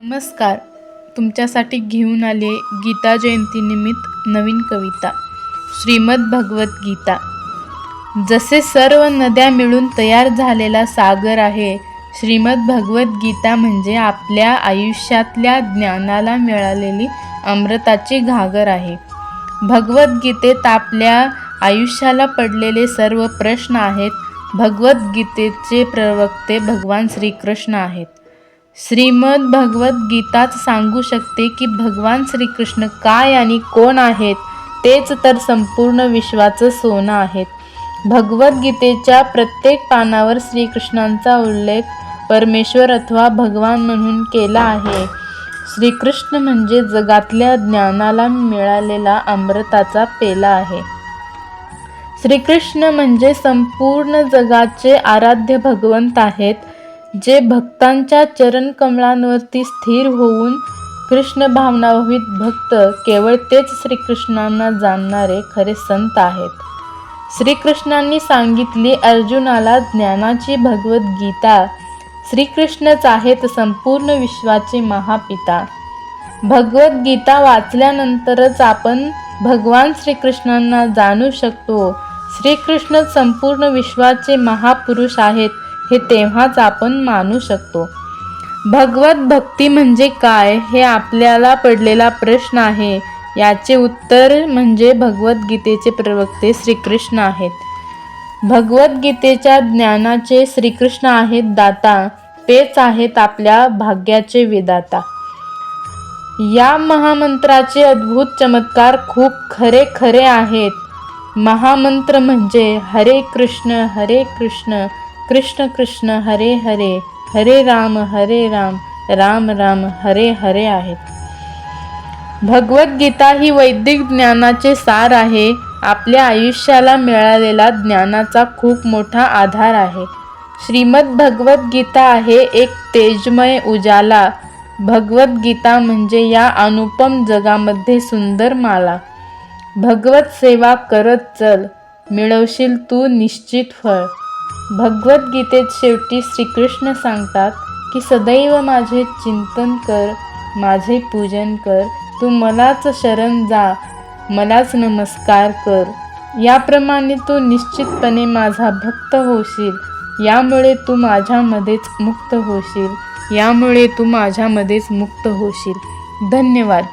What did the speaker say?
नमस्कार. तुमच्यासाठी घेऊन आले गीता जयंतीनिमित्त नवीन कविता. श्रीमद भगवद्गीता. जसे सर्व नद्या मिळून तयार झालेला सागर आहे, श्रीमद भगवद्गीता म्हणजे आपल्या आयुष्यातल्या ज्ञानाला मिळालेली अमृताची घागर आहे. भगवद्गीतेत आपल्या आयुष्याला पडलेले सर्व प्रश्न आहेत. भगवद्गीतेचे प्रवक्ते भगवान श्रीकृष्ण आहेत. श्रीमद भगवद्गीताच सांगू शकते की भगवान श्रीकृष्ण काय आणि कोण आहेत. तेच तर संपूर्ण विश्वाचं सोनं आहेत. भगवद्गीतेच्या प्रत्येक पानावर श्रीकृष्णांचा उल्लेख परमेश्वर अथवा भगवान म्हणून केला आहे. श्रीकृष्ण म्हणजे जगातल्या ज्ञानाला मिळालेला अमृताचा पेला आहे. श्रीकृष्ण म्हणजे संपूर्ण जगाचे आराध्य भगवंत आहेत, जे भक्तांच्या चरणकमळांवरती स्थिर होऊन कृष्ण भावनाभावित भक्त, केवळ तेच श्रीकृष्णांना जाणणारे खरे संत आहेत. श्रीकृष्णांनी सांगितली अर्जुनाला ज्ञानाची भगवद्गीता. श्रीकृष्णच आहेत संपूर्ण विश्वाचे महापिता. भगवद्गीता वाचल्यानंतरच आपण भगवान श्रीकृष्णांना जाणू शकतो. श्रीकृष्णच संपूर्ण विश्वाचे महापुरुष आहेत हे तेव्हाच आपण मानू शकतो. भगवत भक्ती म्हणजे काय, हे आपल्याला पडलेला प्रश्न आहे. याचे उत्तर म्हणजे भगवद्गीतेचे प्रवक्ते श्रीकृष्ण आहेत. भगवद्गीतेच्या ज्ञानाचे श्रीकृष्ण आहेत दाता. तेच आहेत आपल्या भाग्याचे विधाता. या महामंत्राचे अद्भुत चमत्कार खूप खरे खरे आहेत. महामंत्र म्हणजे हरे कृष्ण कृष्ण कृष्ण हरे हरे, हरे राम राम राम हरे हरे आहेत. भगवद्गीता ही वैदिक ज्ञानाचे सार आहे. आपल्या आयुष्याला मिळालेला ज्ञानाचा खूप मोठा आधार आहे. श्रीमद भगवद्गीता आहे एक तेजमय उजाला. भगवद्गीता म्हणजे या अनुपम जगामध्ये सुंदर माला. भगवत सेवा करत चल, मिळवशील तू निश्चित फळ. भगवद्गीतेत शेवटी श्रीकृष्ण सांगतात की सदैव माझे चिंतन कर, माझे पूजन कर. तू मलाच शरण जा, मलाच नमस्कार कर. याप्रमाणे तू निश्चितपणे माझा भक्त होशील. यामुळे तू माझ्यामध्येच मुक्त होशील. धन्यवाद.